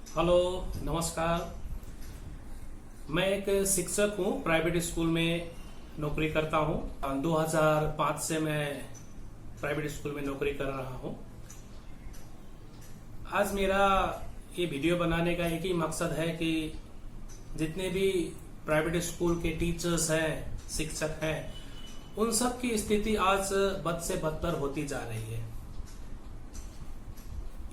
Hello, नमस्कार। मैं एक शिक्षक हूँ, प्राइवेट स्कूल में नौकरी करता हूँ। 2005 से मैं प्राइवेट स्कूल में नौकरी कर रहा हूँ। आज मेरा ये वीडियो बनाने का एक ही मकसद है कि जितने भी प्राइवेट स्कूल के टीचर्स हैं, शिक्षक हैं, उन सब की स्थिति आज बद से बदतर होती जा रही है।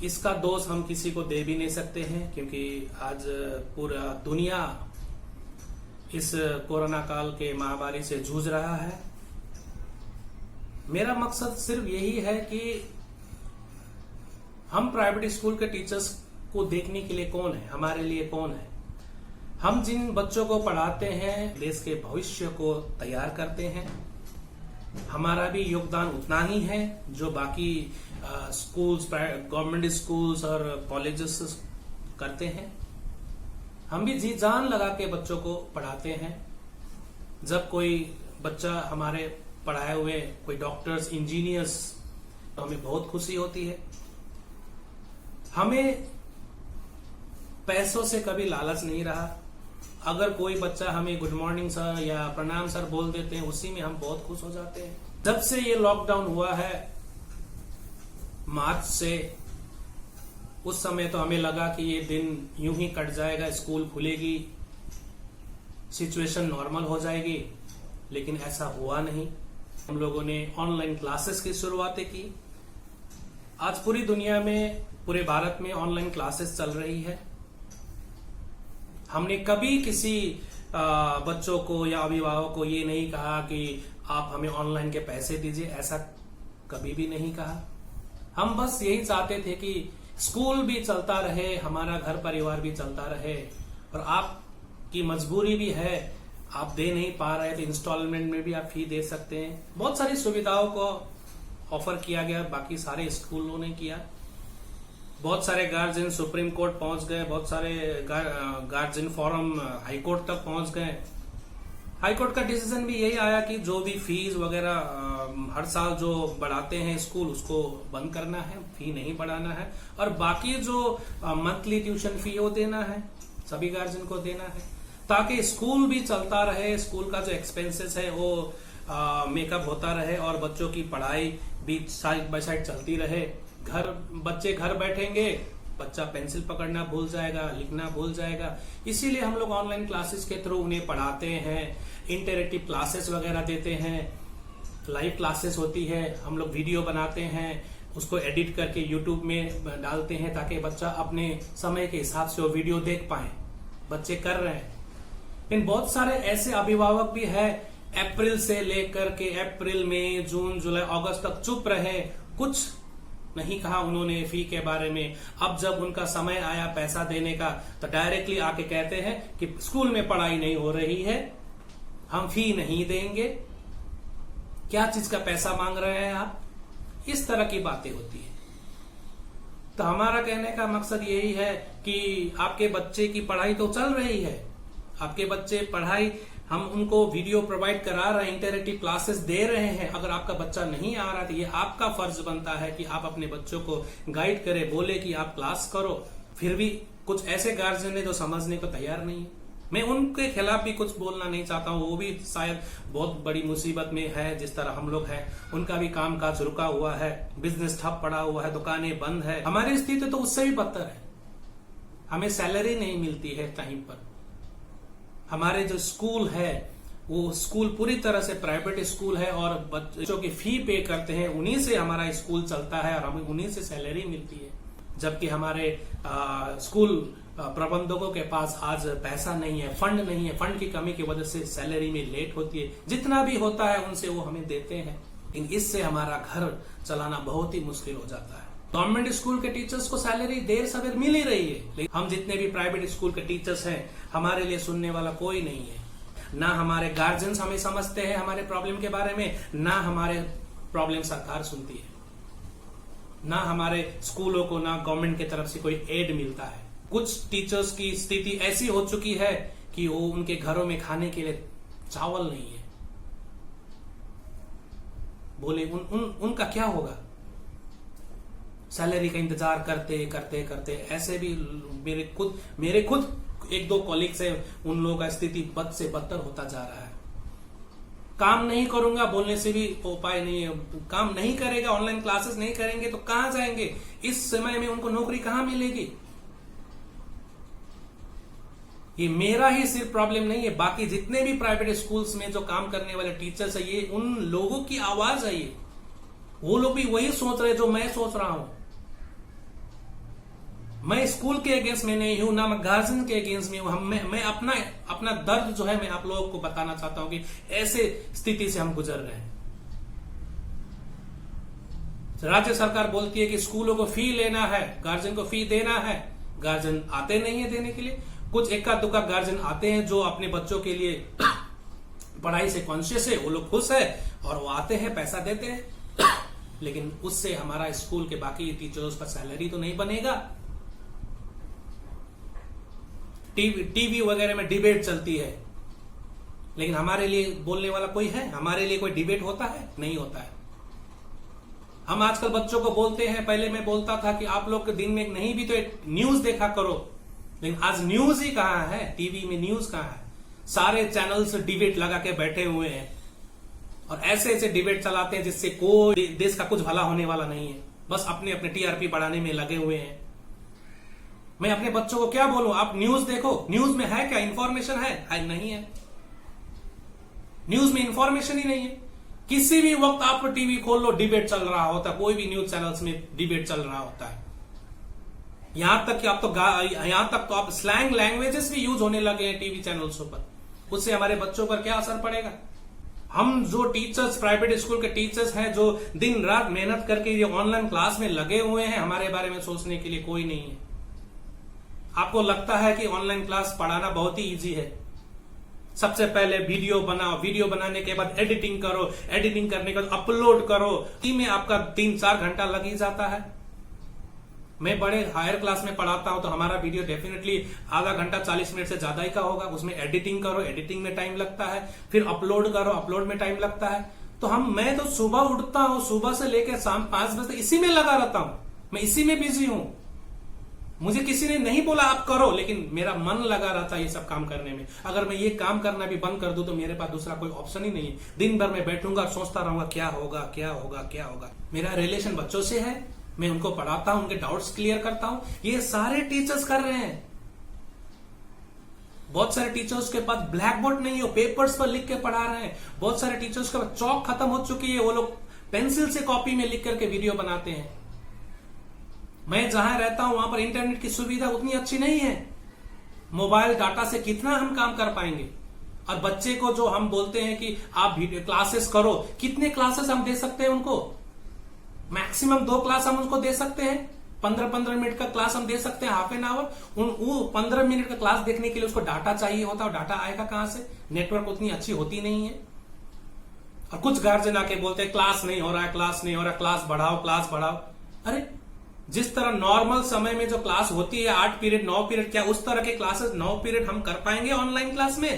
इसका दोष हम किसी को दे भी नहीं सकते हैं, क्योंकि आज पूरा दुनिया इस कोरोना काल के महामारी से जूझ रहा है। मेरा मकसद सिर्फ यही है कि हम प्राइवेट स्कूल के टीचर्स को देखने के लिए कौन है, हमारे लिए कौन है। हम जिन बच्चों को पढ़ाते हैं, देश के भविष्य को तैयार करते हैं। हमारा भी योगदान उतना ही है जो बाकी स्कूल्स, गवर्नमेंट स्कूल्स और कॉलेजेस करते हैं। हम भी जी जान लगा के बच्चों को पढ़ाते हैं। जब कोई बच्चा हमारे पढ़ाए हुए कोई डॉक्टर्स, इंजीनियर्स, तो हमें बहुत खुशी होती है। हमें पैसों से कभी लालच नहीं रहा। अगर कोई बच्चा हमें गुड मॉर्निंग सर या प्रणाम सर बोल देते हैं, उसी में हम बहुत खुश हो जाते हैं। जब से ये लॉकडाउन हुआ है मार्च से, उस समय तो हमें लगा कि ये दिन यूं ही कट जाएगा, स्कूल खुलेगी, सिचुएशन नॉर्मल हो जाएगी, लेकिन ऐसा हुआ नहीं। हम लोगों ने ऑनलाइन क्लासेस की शुरुआतें की। आज पूरी दुनिया में, पूरे भारत में ऑनलाइन क्लासेस चल रही है। हमने कभी किसी बच्चों को या अभिभावक को ये नहीं कहा कि आप हमें ऑनलाइन के पैसे दीजिए, ऐसा कभी भी नहीं कहा। हम बस यही चाहते थे कि स्कूल भी चलता रहे, हमारा घर परिवार भी चलता रहे, और आपकी मजबूरी भी है, आप दे नहीं पा रहे तो इंस्टॉलमेंट में भी आप फी दे सकते हैं। बहुत सारी सुविधाओं को ऑफर किया गया, बाकी सारे स्कूलों ने किया। बहुत सारे गार्जियन सुप्रीम कोर्ट पहुंच गए, बहुत सारे गार्जियन फोरम हाई कोर्ट तक पहुंच गए। हाई कोर्ट का डिसीजन भी यही आया कि जो भी फीस वगैरह हर साल जो बढ़ाते हैं स्कूल, उसको बंद करना है, फी नहीं बढ़ाना है, और बाकी जो मंथली ट्यूशन फी वो देना है, सभी गार्जियन को देना है, ताकि स्कूल भी चलता रहे, स्कूल का जो एक्सपेंसेस है वो मेकअप होता रहे, और बच्चों की पढ़ाई भी साइड बाय साइड चलती रहे। बच्चे घर बैठेंगे, बच्चा पेंसिल पकड़ना भूल जाएगा, लिखना भूल जाएगा। इसीलिए हम लोग ऑनलाइन क्लासेस के थ्रू उन्हें पढ़ाते हैं, इंटरेक्टिव क्लासेस वगैरह देते हैं, लाइव क्लासेस होती है, हम लोग वीडियो बनाते हैं, उसको एडिट करके यूट्यूब में डालते हैं, ताकि बच्चा अपने समय के हिसाब से वो वीडियो देख पाए। बच्चे कर रहे हैं। लेकिन बहुत सारे ऐसे अभिभावक भी है, अप्रैल से लेकर के अप्रैल, मई, जून, जुलाई, अगस्त तक चुप रहे, कुछ नहीं कहा उन्होंने फी के बारे में। अब जब उनका समय आया पैसा देने का, तो डायरेक्टली आके कहते हैं कि स्कूल में पढ़ाई नहीं हो रही है, हम फी नहीं देंगे। क्या चीज का पैसा मांग रहे हैं आप? इस तरह की बातें होती है। तो हमारा कहने का मकसद यही है कि आपके बच्चे की पढ़ाई तो चल रही है, आपके बच्चे पढ़ाई, हम उनको वीडियो प्रोवाइड करा रहे हैं, इंटरेक्टिव क्लासेस दे रहे हैं। अगर आपका बच्चा नहीं आ रहा तो ये आपका फर्ज बनता है कि आप अपने बच्चों को गाइड करें, बोले कि आप क्लास करो। फिर भी कुछ ऐसे गार्जियन है जो समझने को तैयार नहीं है। मैं उनके खिलाफ भी कुछ बोलना नहीं चाहता हूँ, वो भी शायद बहुत बड़ी मुसीबत में है, जिस तरह हम लोग हैं। उनका भी काम काज रुका हुआ है, बिजनेस ठप पड़ा हुआ है, दुकानें बंद है। हमारी स्थिति तो उससे भी बदतर है। हमें सैलरी नहीं मिलती है टाइम पर। हमारे जो स्कूल है वो स्कूल पूरी तरह से प्राइवेट स्कूल है, और बच्चों की फी पे करते हैं, उन्हीं से हमारा स्कूल चलता है, और हमें उन्हीं से सैलरी मिलती है। जबकि हमारे स्कूल प्रबंधकों के पास आज पैसा नहीं है, फंड नहीं है। फंड की कमी की वजह से सैलरी में लेट होती है। जितना भी होता है उनसे वो हमें देते हैं, लेकिन इससे हमारा घर चलाना बहुत ही मुश्किल हो जाता है। गवर्नमेंट स्कूल के टीचर्स को सैलरी देर सवेर मिल ही रही है, लेकिन हम जितने भी प्राइवेट स्कूल के टीचर्स हैं, हमारे लिए सुनने वाला कोई नहीं है। ना हमारे गार्जियंस हमें समझते हैं हमारे प्रॉब्लम के बारे में, ना हमारे प्रॉब्लम सरकार सुनती है, ना हमारे स्कूलों को, ना गवर्नमेंट की तरफ से कोई एड मिलता है। कुछ टीचर्स की स्थिति ऐसी हो चुकी है कि वो उनके घरों में खाने के लिए चावल नहीं है। बोले उनका क्या होगा? सैलरी का इंतजार करते करते करते ऐसे भी मेरे खुद एक दो कॉलीग्स है, उन लोगों का स्थिति बद से बदतर होता जा रहा है। काम नहीं करूंगा बोलने से भी उपाय नहीं है, काम नहीं करेगा, ऑनलाइन क्लासेस नहीं करेंगे तो कहां जाएंगे? इस समय में उनको नौकरी कहां मिलेगी? ये मेरा ही सिर्फ प्रॉब्लम नहीं है, बाकी जितने भी प्राइवेट स्कूल्स में जो काम करने वाले टीचर्स है, ये उन लोगों की आवाज है। ये वो लोग भी वही सोच रहे जो मैं सोच रहा हूं। मैं स्कूल के अगेंस्ट में नहीं हूं, ना मैं गार्जियन के अगेंस्ट में हूं। मैं अपना दर्द जो है मैं आप लोगों को बताना चाहता हूं कि ऐसे स्थिति से हम गुजर रहे हैं। राज्य सरकार बोलती है कि स्कूलों को फी लेना है, गार्जियन को फी देना है, गार्जियन आते नहीं है देने के लिए। कुछ इक्का दुक्का गार्जियन आते हैं जो अपने बच्चों के लिए पढ़ाई से कॉन्शियस है, वो लोग खुश है और वो आते हैं, पैसा देते हैं, लेकिन उससे हमारा स्कूल के बाकी टीचर्स का सैलरी तो नहीं बनेगा। टीवी वगैरह में डिबेट चलती है, लेकिन हमारे लिए बोलने वाला कोई है? हमारे लिए कोई डिबेट होता है? नहीं होता है। हम आजकल बच्चों को बोलते हैं, पहले मैं बोलता था कि आप लोग दिन में नहीं भी तो एक न्यूज देखा करो, लेकिन आज न्यूज ही कहां है? टीवी में न्यूज कहां है? सारे चैनल्स डिबेट लगा के बैठे हुए हैं और ऐसे ऐसे डिबेट चलाते हैं जिससे कोई देश का कुछ भला होने वाला नहीं है, बस अपने अपने टीआरपी बढ़ाने में लगे हुए हैं। मैं अपने बच्चों को क्या बोलूं? आप न्यूज देखो, न्यूज में है क्या? इंफॉर्मेशन है? नहीं है। न्यूज में इंफॉर्मेशन ही नहीं है। किसी भी वक्त आप टीवी खोल लो, डिबेट चल रहा होता है, कोई भी न्यूज चैनल्स में डिबेट चल रहा होता है। यहां तक तो आप स्लैंग लैंग्वेजेस भी यूज होने लगे हैं टीवी चैनल्स पर। उससे हमारे बच्चों पर क्या असर पड़ेगा? हम जो टीचर्स, प्राइवेट स्कूल के टीचर्स हैं, जो दिन रात मेहनत करके ये ऑनलाइन क्लास में लगे हुए हैं, हमारे बारे में सोचने के लिए कोई नहीं है। आपको लगता है कि ऑनलाइन क्लास पढ़ाना बहुत ही इजी है? सबसे पहले वीडियो बनाओ, वीडियो बनाने के बाद एडिटिंग करो, एडिटिंग करने के बाद अपलोड करो, में आपका 3-4 घंटा लग ही जाता है। मैं बड़े हायर क्लास में पढ़ाता हूं तो हमारा वीडियो डेफिनेटली आधा घंटा 40 मिनट से ज्यादा ही का होगा। उसमें एडिटिंग करो, एडिटिंग में टाइम लगता है, फिर अपलोड करो, अपलोड में टाइम लगता है। तो मैं तो सुबह उठता हूं, सुबह से लेकर शाम 5 बजे तक इसी में लगा रहता हूं, मैं इसी में बिजी हूं। मुझे किसी ने नहीं बोला आप करो, लेकिन मेरा मन लगा रहता है ये सब काम करने में। अगर मैं ये काम करना भी बंद कर दूं तो मेरे पास दूसरा कोई ऑप्शन ही नहीं है। दिन भर मैं बैठूंगा, सोचता रहूंगा क्या होगा क्या होगा क्या होगा। मेरा रिलेशन बच्चों से है, मैं उनको पढ़ाता हूं, उनके डाउट्स क्लियर करता हूं। ये सारे टीचर्स कर रहे हैं। बहुत सारे टीचर्स के पास ब्लैक बोर्ड नहीं हो, पेपर्स पर लिख के पढ़ा रहे हैं। बहुत सारे टीचर्स के पास चौक खत्म हो चुकी है, वो लोग पेंसिल से कॉपी में लिख करके वीडियो बनाते हैं। मैं जहां रहता हूं वहां पर इंटरनेट की सुविधा उतनी अच्छी नहीं है। मोबाइल डाटा से कितना हम काम कर पाएंगे? और बच्चे को जो हम बोलते हैं कि आप वीडियो क्लासेस करो, कितने क्लासेस हम दे सकते हैं उनको? मैक्सिमम 2 क्लास हम उसको दे सकते हैं। 15-15 मिनट का क्लास हम दे सकते हैं, हाफ एन आवर। वो 15 मिनट का क्लास देखने के लिए उसको डाटा चाहिए होता है, और डाटा आएगा कहां से? नेटवर्क उतनी अच्छी होती नहीं है। और कुछ गार्जियन आके बोलते हैं क्लास नहीं हो रहा है, क्लास नहीं हो रहा, क्लास बढ़ाओ, क्लास बढ़ाओ। अरे जिस तरह नॉर्मल समय में जो क्लास होती है 8 पीरियड 9 पीरियड, क्या उस तरह के क्लासेस 9 पीरियड हम कर पाएंगे ऑनलाइन क्लास में?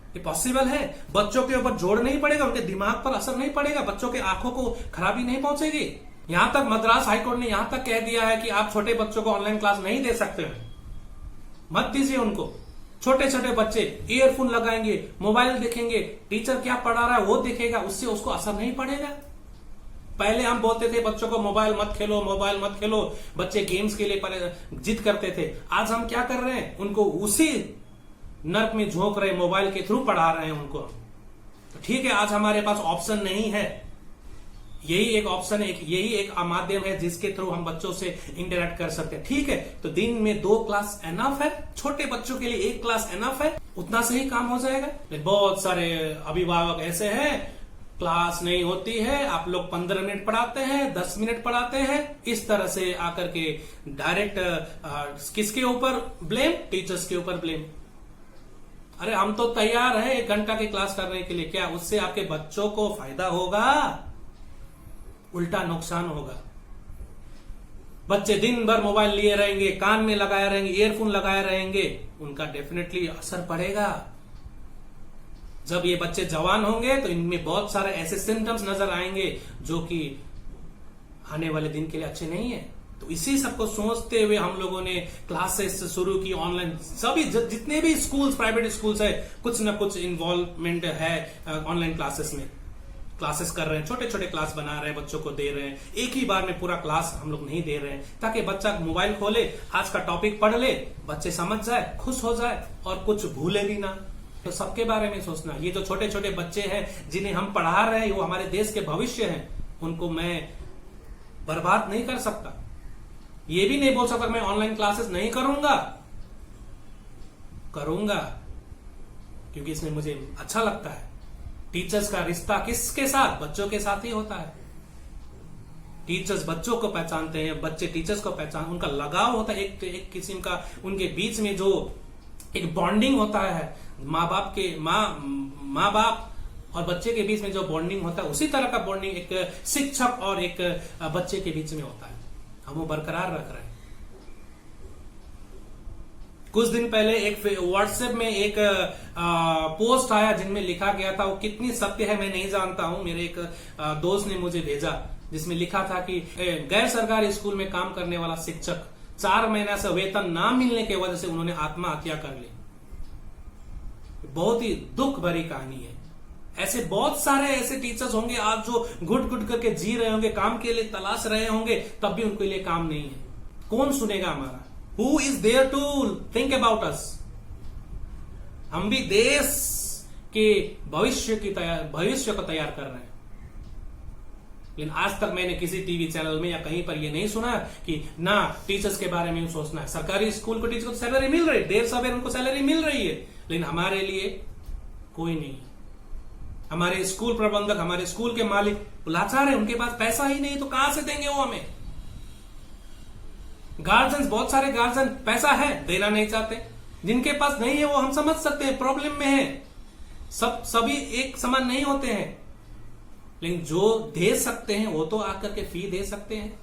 ये पॉसिबल है? बच्चों के ऊपर जोर नहीं पड़ेगा, उनके दिमाग पर असर नहीं पड़ेगा, बच्चों के आंखों को खराबी नहीं पहुंचेगी। यहां तक मद्रास हाईकोर्ट ने यहां तक कह दिया है कि आप छोटे बच्चों को ऑनलाइन क्लास नहीं दे सकते, मत दीजिए उनको। छोटे छोटे बच्चे ईयरफोन लगाएंगे, मोबाइल देखेंगे, टीचर क्या पढ़ा रहा है वो देखेगा, उससे उसको असर नहीं पड़ेगा। पहले हम बोलते थे बच्चों को मोबाइल मत खेलो, मोबाइल मत खेलो, बच्चे गेम्स के लिए जिद करते थे। आज हम क्या कर रहे हैं? उनको उसी नर्क में झोंक रहे, मोबाइल के थ्रू पढ़ा रहे हैं उनको। तो ठीक है, आज हमारे पास ऑप्शन नहीं है, यही एक ऑप्शन है, यही एक माध्यम है जिसके थ्रू हम बच्चों से इंटरेक्ट कर सकते हैं। ठीक है, तो दिन में 2 क्लास एनफ है, छोटे बच्चों के लिए 1 क्लास एनफ है, उतना से ही काम हो जाएगा। बहुत सारे अभिभावक ऐसे हैं, क्लास नहीं होती है, आप लोग 15 मिनट पढ़ाते हैं, 10 मिनट पढ़ाते हैं, इस तरह से आकर के डायरेक्ट किसके ऊपर ब्लेम? टीचर्स के ऊपर ब्लेम। अरे हम तो तैयार हैं 1 घंटा की क्लास करने के लिए, क्या उससे आपके बच्चों को फायदा होगा? उल्टा नुकसान होगा। बच्चे दिन भर मोबाइल लिए रहेंगे, कान में लगाए रहेंगे, ईयरफोन लगाए रहेंगे, उनका डेफिनेटली असर पड़ेगा। जब ये बच्चे जवान होंगे तो इनमें बहुत सारे ऐसे सिम्टम्स नजर आएंगे जो कि आने वाले दिन के लिए अच्छे नहीं है। तो इसी सबको सोचते हुए हम लोगों ने क्लासेस शुरू की ऑनलाइन। सभी जितने भी स्कूल्स, प्राइवेट स्कूल्स है, कुछ ना कुछ इन्वॉल्वमेंट है ऑनलाइन क्लासेस में। क्लासेस कर रहे हैं, छोटे छोटे क्लास बना रहे हैं, बच्चों को दे रहे हैं। एक ही बार में पूरा क्लास हम लोग नहीं दे रहे हैं, ताकि बच्चा मोबाइल खोले, आज का टॉपिक पढ़ ले, बच्चे समझ जाए, खुश हो जाए और कुछ भूले भी ना। तो सबके बारे में सोचना। ये जो छोटे छोटे बच्चे हैं जिन्हें हम पढ़ा रहे हैं, वो हमारे देश के भविष्य हैं, उनको मैं बर्बाद नहीं कर सकता। ये भी नहीं बोल सकता मैं ऑनलाइन क्लासेस नहीं करूंगा, क्योंकि इसमें मुझे अच्छा लगता है। टीचर्स का रिश्ता किसके साथ? बच्चों के साथ ही होता है। टीचर्स बच्चों को पहचानते हैं, बच्चे टीचर्स को पहचान, उनका लगाव होता है एक किस्म का। उनके बीच में जो एक बॉन्डिंग होता है, माँ बाप और बच्चे के बीच में जो बॉन्डिंग होता है, उसी तरह का बॉन्डिंग एक शिक्षक और एक बच्चे के बीच में होता है। हम वो बरकरार रख रहे हैं। कुछ दिन पहले एक व्हाट्सएप में एक पोस्ट आया जिनमें लिखा गया था, वो कितनी सत्य है मैं नहीं जानता हूं, मेरे एक दोस्त ने मुझे भेजा, जिसमें लिखा था कि गैर सरकारी स्कूल में काम करने वाला शिक्षक 4 महीना से वेतन ना मिलने की वजह से उन्होंने आत्महत्या कर ली। बहुत ही दुख भरी कहानी है। ऐसे बहुत सारे ऐसे टीचर्स होंगे आज जो घुट घुट करके जी रहे होंगे, काम के लिए तलाश रहे होंगे, तब भी उनके लिए काम नहीं है। कौन सुनेगा हमारा? Who is there to think about us? हम भी देश के भविष्य को तैयार कर रहे हैं। लेकिन आज तक मैंने किसी टीवी चैनल में या कहीं पर यह नहीं सुना कि ना टीचर्स के बारे में सोचना है। सरकारी स्कूल को टीचर को सैलरी मिल रही है, देर सवेर उनको सैलरी मिल रही है, लेकिन हमारे लिए कोई नहीं। हमारे स्कूल प्रबंधक, हमारे स्कूल के मालिक लाचार है, उनके पास पैसा ही नहीं, तो कहां से देंगे वो हमें? गार्जियंस, बहुत सारे गार्जियन पैसा है, देना नहीं चाहते। जिनके पास नहीं है वो हम समझ सकते हैं, प्रॉब्लम में है। सभी एक समान नहीं होते हैं, लेकिन जो दे सकते हैं वो तो आकर के फी दे सकते हैं।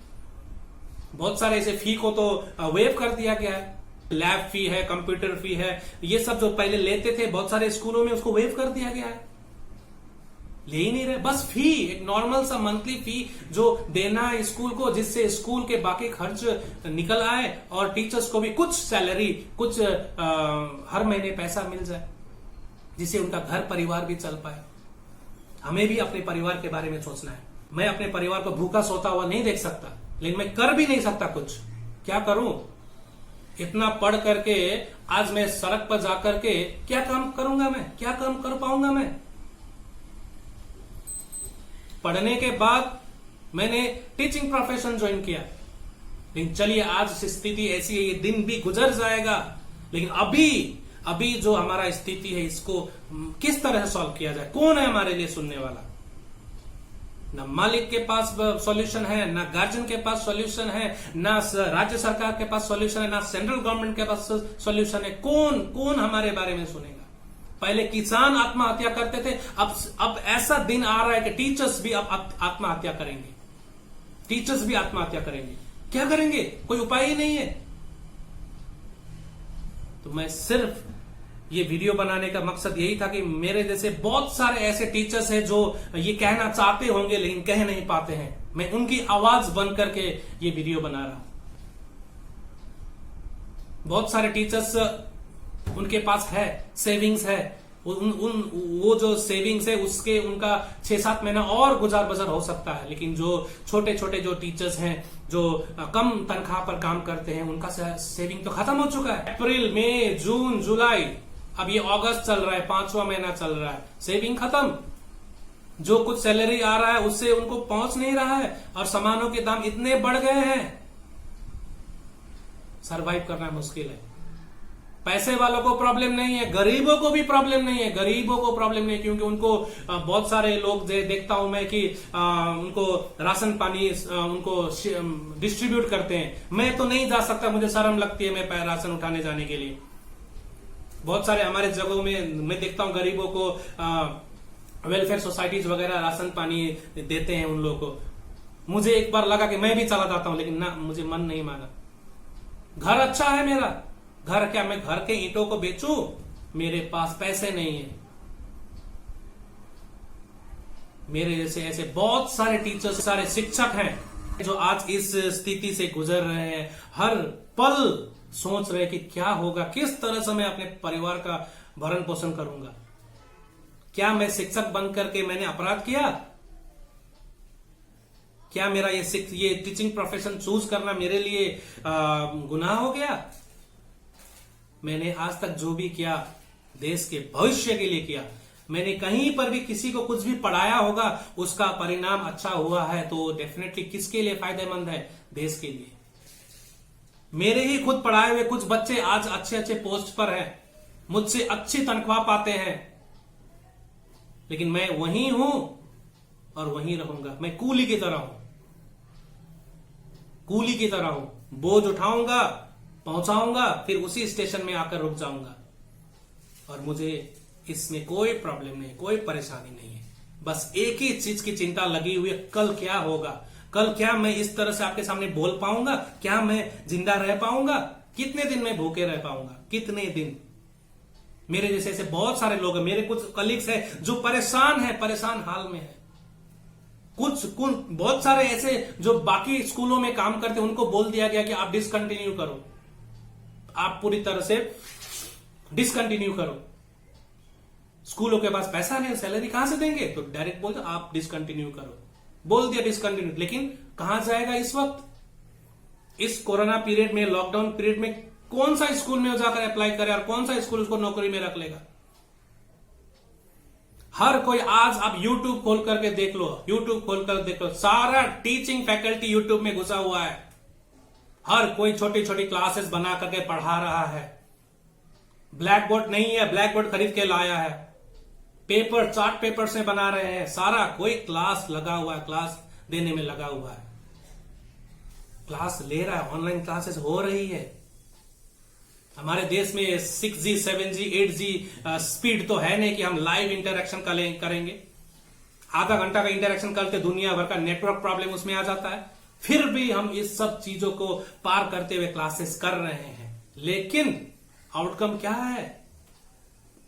बहुत सारे ऐसे फी को तो वेव कर दिया गया है। लैब फी है, कंप्यूटर फी है, ये सब जो पहले लेते थे बहुत सारे स्कूलों में, उसको वेव कर दिया गया है। ले ही नहीं रहे, बस फी, एक नॉर्मल सा मंथली फी जो देना है स्कूल को, जिससे स्कूल के बाकी खर्च निकल आए और टीचर्स को भी कुछ सैलरी, कुछ हर महीने पैसा मिल जाए, जिससे उनका घर परिवार भी चल पाए। हमें भी अपने परिवार के बारे में सोचना है। मैं अपने परिवार को भूखा सोता हुआ नहीं देख सकता, लेकिन मैं कर भी नहीं सकता कुछ। क्या करूं? इतना पढ़ करके आज मैं सड़क पर जाकर के क्या काम करूंगा? मैं क्या काम कर पाऊंगा? मैं पढ़ने के बाद मैंने टीचिंग प्रोफेशन ज्वाइन किया, लेकिन चलिए आज स्थिति ऐसी है, ये दिन भी गुजर जाएगा। लेकिन अभी जो हमारा स्थिति है, इसको किस तरह से सॉल्व किया जाए? कौन है हमारे लिए सुनने वाला? ना मालिक के पास सॉल्यूशन है, ना गार्जियन के पास सॉल्यूशन है, ना राज्य सरकार के पास सॉल्यूशन है, ना सेंट्रल गवर्नमेंट के पास सॉल्यूशन है। कौन हमारे बारे में सुनेगा? पहले किसान आत्महत्या करते थे, अब ऐसा दिन आ रहा है कि टीचर्स भी अब आत्महत्या करेंगे। टीचर्स भी आत्महत्या करेंगे। क्या करेंगे? कोई उपाय ही नहीं है। तो मैं सिर्फ ये वीडियो बनाने का मकसद यही था कि मेरे जैसे बहुत सारे ऐसे टीचर्स हैं जो ये कहना चाहते होंगे लेकिन कह नहीं पाते हैं, मैं उनकी आवाज बन करके ये वीडियो बना रहा हूं। बहुत सारे टीचर्स, उनके पास है सेविंग्स है, वो जो सेविंग्स है उसके उनका 6-7 महीना और गुजार बसर हो सकता है। लेकिन जो छोटे छोटे जो टीचर्स हैं जो कम तनख्वाह पर काम करते हैं, उनका सेविंग तो खत्म हो चुका है। अप्रैल, मई, जून, जुलाई, अब ये अगस्त चल रहा है, 5वां महीना चल रहा है, सेविंग खत्म। जो कुछ सैलरी आ रहा है उससे उनको पहुंच नहीं रहा है और सामानों के दाम इतने बढ़ गए हैं, सरवाइव करना मुश्किल है। पैसे वालों को प्रॉब्लम नहीं है, गरीबों को भी प्रॉब्लम नहीं है। गरीबों को प्रॉब्लम नहीं है क्योंकि उनको बहुत सारे लोग देखता हूं मैं कि उनको राशन पानी उनको डिस्ट्रीब्यूट करते हैं। मैं तो नहीं जा सकता, मुझे शर्म लगती है मैं राशन उठाने जाने के लिए। बहुत सारे हमारे जगहों में मैं देखता हूं गरीबों को वेलफेयर सोसाइटीज वगैरह राशन पानी देते हैं उन लोगों को। मुझे एक बार लगा कि मैं भी चला जाता हूं, लेकिन ना, मुझे मन नहीं माना। घर अच्छा है मेरा, घर क्या मैं घर के ईंटों को बेचूं? मेरे पास पैसे नहीं है। मेरे जैसे ऐसे बहुत सारे टीचर्स, सारे शिक्षक हैं जो आज इस स्थिति से गुजर रहे हैं, हर पल सोच रहे कि क्या होगा, किस तरह से मैं अपने परिवार का भरण पोषण करूंगा। क्या मैं शिक्षक बन करके मैंने अपराध किया? क्या मेरा ये टीचिंग प्रोफेशन चूज करना मेरे लिए गुनाह हो गया? मैंने आज तक जो भी किया देश के भविष्य के लिए किया। मैंने कहीं पर भी किसी को कुछ भी पढ़ाया होगा, उसका परिणाम अच्छा हुआ है तो डेफिनेटली किसके लिए फायदेमंद है? देश के लिए। मेरे ही खुद पढ़ाए हुए कुछ बच्चे आज अच्छे अच्छे पोस्ट पर हैं, मुझसे अच्छी तनख्वाह पाते हैं, लेकिन मैं वहीं हूं और वहीं रहूंगा। मैं कूली की तरह हूं, कूली की तरह हूं। बोझ उठाऊंगा, पहुंचाऊंगा, फिर उसी स्टेशन में आकर रुक जाऊंगा और मुझे इसमें कोई प्रॉब्लम नहीं, कोई परेशानी नहीं है। बस एक ही चीज की चिंता लगी हुई है, कल क्या होगा? कल क्या मैं इस तरह से आपके सामने बोल पाऊंगा? क्या मैं जिंदा रह पाऊंगा? कितने दिन मैं भूखे रह पाऊंगा? कितने दिन? मेरे जैसे ऐसे बहुत सारे लोग हैं, मेरे कुछ कलीग्स हैं जो परेशान है, परेशान हाल में है। कुछ बहुत सारे ऐसे जो बाकी स्कूलों में काम करते हैं, उनको बोल दिया गया कि आप डिसकंटिन्यू करो, आप पूरी तरह से डिसकंटिन्यू करो। स्कूलों के पास पैसा नहीं, सैलरी कहां से देंगे? तो डायरेक्ट बोल दो आप डिसकंटिन्यू करो। बोल दिया डिसकंटिन्यू, लेकिन कहां जाएगा इस वक्त? इस कोरोना पीरियड में, लॉकडाउन पीरियड में कौन सा स्कूल में जाकर अप्लाई करे और कौन सा स्कूल उसको नौकरी में रख लेगा? हर कोई आज आप YouTube खोल करके देख लो, YouTube खोल कर देख लो, सारा टीचिंग फैकल्टी YouTube में घुसा हुआ है। हर कोई छोटी छोटी क्लासेस बना करके पढ़ा रहा है। ब्लैक बोर्ड नहीं है, ब्लैक बोर्ड खरीद के लाया है। पेपर, चार्ट पेपर से बना रहे हैं। सारा कोई क्लास लगा हुआ है, क्लास देने में लगा हुआ है, क्लास ले रहा है, ऑनलाइन क्लासेस हो रही है। हमारे देश में 6G, 7G, 8G स्पीड तो है नहीं कि हम लाइव इंटरेक्शन करेंगे। आधा घंटा का इंटरेक्शन करते दुनिया भर का नेटवर्क प्रॉब्लम उसमें आ जाता है। फिर भी हम इस सब चीजों को पार करते हुए क्लासेस कर रहे हैं, लेकिन आउटकम क्या है?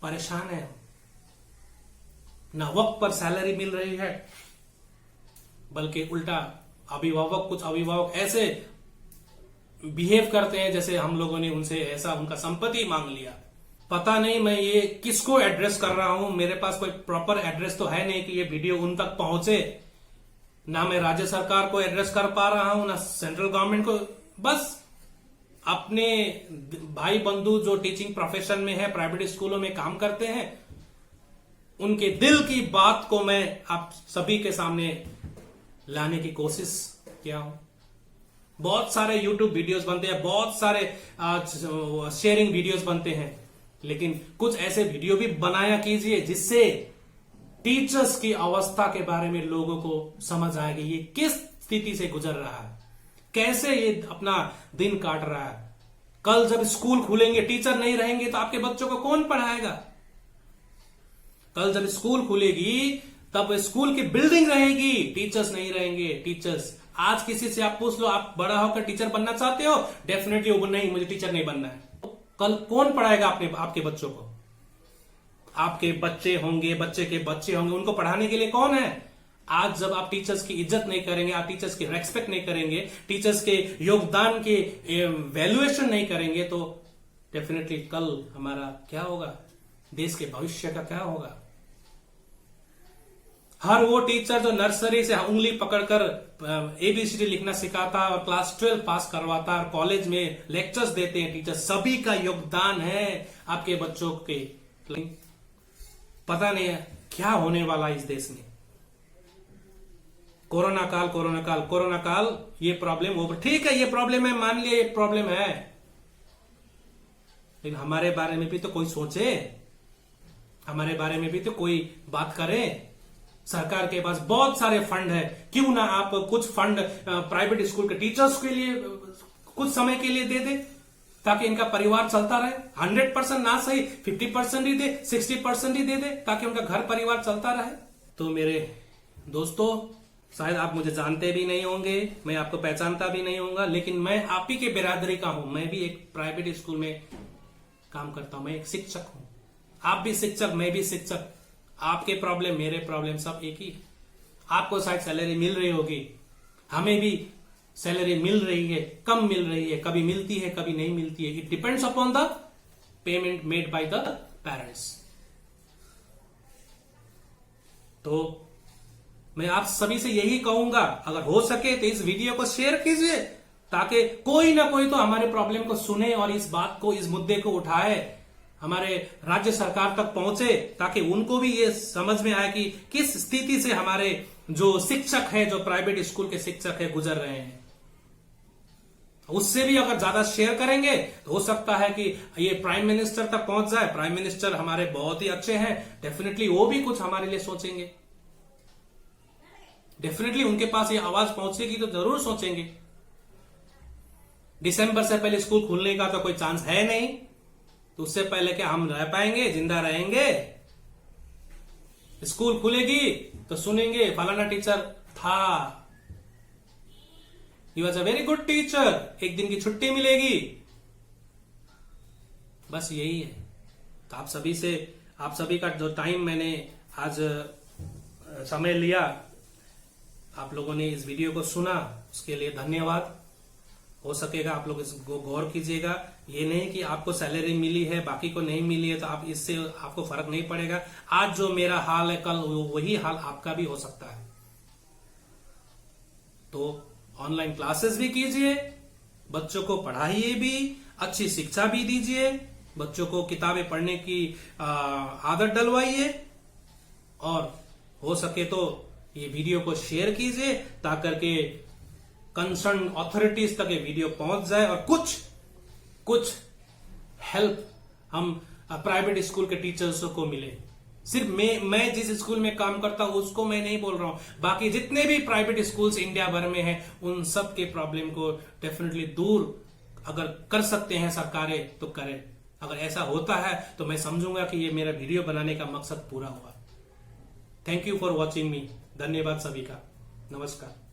परेशान है। ना वक्त पर सैलरी मिल रही है, बल्कि उल्टा कुछ अभिभावक ऐसे बिहेव करते हैं जैसे हम लोगों ने उनसे ऐसा उनका संपत्ति मांग लिया। पता नहीं मैं ये किसको एड्रेस कर रहा हूं, मेरे पास कोई प्रॉपर एड्रेस तो है नहीं कि ये वीडियो उन तक पहुंचे। ना मैं राज्य सरकार को एड्रेस कर पा रहा हूं, ना सेंट्रल गवर्नमेंट को। बस अपने भाई बंधु जो टीचिंग प्रोफेशन में है, प्राइवेट स्कूलों में काम करते हैं, उनके दिल की बात को मैं आप सभी के सामने लाने की कोशिश किया हूं। बहुत सारे YouTube वीडियोस बनते हैं, बहुत सारे शेयरिंग वीडियोस बनते हैं, लेकिन कुछ ऐसे वीडियो भी बनाया कीजिए जिससे टीचर्स की अवस्था के बारे में लोगों को समझ आए कि ये किस स्थिति से गुजर रहा है, कैसे ये अपना दिन काट रहा है। कल जब स्कूल खुलेंगे, टीचर नहीं रहेंगे तो आपके बच्चों को कौन पढ़ाएगा? कल जब स्कूल खुलेगी तब स्कूल की बिल्डिंग रहेगी, टीचर्स नहीं रहेंगे। टीचर्स आज किसी से आप पूछ लो, आप बड़ा होकर टीचर बनना चाहते हो? डेफिनेटली वो नहीं, मुझे टीचर नहीं बनना है। कल कौन पढ़ाएगा आपके बच्चों को? आपके बच्चे होंगे, बच्चे के बच्चे होंगे, उनको पढ़ाने के लिए कौन है? आज जब आप टीचर्स की इज्जत नहीं करेंगे, आप टीचर्स की रेस्पेक्ट नहीं करेंगे, टीचर्स के योगदान के वैल्यूएशन नहीं करेंगे, तो डेफिनेटली कल हमारा क्या होगा? देश के भविष्य का क्या होगा? हर वो टीचर जो नर्सरी से उंगली पकड़कर ABCD लिखना सिखाता है और क्लास 12 पास करवाता है और कॉलेज में लेक्चर्स देते हैं टीचर, सभी का योगदान है आपके बच्चों के। पता नहीं है क्या होने वाला इस देश में। कोरोना काल, ये प्रॉब्लम ओवर। ठीक है, ये प्रॉब्लम है, मान लिया ये प्रॉब्लम है, लेकिन हमारे बारे में भी तो कोई सोचे, हमारे बारे में भी तो कोई बात करे। सरकार के पास बहुत सारे फंड है, क्यों ना आप कुछ फंड प्राइवेट स्कूल के टीचर्स के लिए कुछ समय के लिए दे दे, ताकि इनका परिवार चलता रहे। 100% ना सही 50% ही दे, 60% ही दे दे, ताकि उनका घर परिवार चलता रहे। तो मेरे दोस्तों, शायद आप मुझे जानते भी नहीं होंगे, मैं आपको पहचानता भी नहीं होऊंगा, लेकिन मैं आप ही के बिरादरी का हूं। मैं भी एक प्राइवेट स्कूल में काम करता हूं, मैं एक शिक्षक हूं। आप भी शिक्षक, मैं भी शिक्षक। आपके प्रॉब्लम, मेरे प्रॉब्लम सब एक ही। आपको शायद सैलरी मिल रही होगी, हमें भी सैलरी मिल रही है, कम मिल रही है, कभी मिलती है, कभी नहीं मिलती है। It depends upon the payment made by the parents. तो मैं आप सभी से यही कहूंगा, अगर हो सके तो इस वीडियो को शेयर कीजिए, ताकि कोई ना कोई तो हमारे प्रॉब्लम को सुने और इस बात को, इस मुद्दे को उठाए, हमारे राज्य सरकार तक पहुंचे, ताकि उनको भी ये समझ में आए कि किस स्थिति से हमारे जो शिक्षक है, जो प्राइवेट स्कूल के शिक्षक है, गुजर रहे हैं। उससे भी अगर ज्यादा शेयर करेंगे तो हो सकता है कि ये प्राइम मिनिस्टर तक पहुंच जाए। प्राइम मिनिस्टर हमारे बहुत ही अच्छे हैं, डेफिनेटली वो भी कुछ हमारे लिए सोचेंगे। डेफिनेटली उनके पास ये आवाज पहुंचेगी तो जरूर सोचेंगे। दिसंबर से पहले स्कूल खुलने का तो कोई चांस है नहीं, तो उससे पहले क्या हम रह पाएंगे, जिंदा रहेंगे? स्कूल खुलेगी तो सुनेंगे फलाना टीचर था, he was a very good teacher, एक दिन की छुट्टी मिलेगी। बस यही है। तो आप सभी का जो टाइम मैंने आज समय लिया, आप लोगों ने इस वीडियो को सुना, उसके लिए धन्यवाद। हो सकेगा आप लोग इसको गौर कीजिएगा। ये नहीं कि आपको सैलरी मिली है, बाकी को नहीं मिली है तो आप इससे आपको फर्क नहीं पड़ेगा। आज जो मेरा हाल है, कल वही हाल आपका भी हो सकता है। तो ऑनलाइन क्लासेस भी कीजिए, बच्चों को पढ़ाइए भी, अच्छी शिक्षा भी दीजिए, बच्चों को किताबें पढ़ने की आदत डलवाइए, और हो सके तो ये वीडियो को शेयर कीजिए ताकि कंसर्न अथॉरिटीज तक ये वीडियो पहुंच जाए और कुछ हेल्प हम प्राइवेट स्कूल के टीचर्स को मिले। सिर्फ मैं जिस स्कूल में काम करता हूं उसको मैं नहीं बोल रहा हूं, बाकी जितने भी प्राइवेट स्कूल्स इंडिया भर में हैं उन सब के प्रॉब्लम को डेफिनेटली दूर अगर कर सकते हैं सरकारें तो करें। अगर ऐसा होता है तो मैं समझूंगा कि ये मेरा वीडियो बनाने का मकसद पूरा हुआ। थैंक यू फॉर वॉचिंग मी। धन्यवाद सभी का। नमस्कार।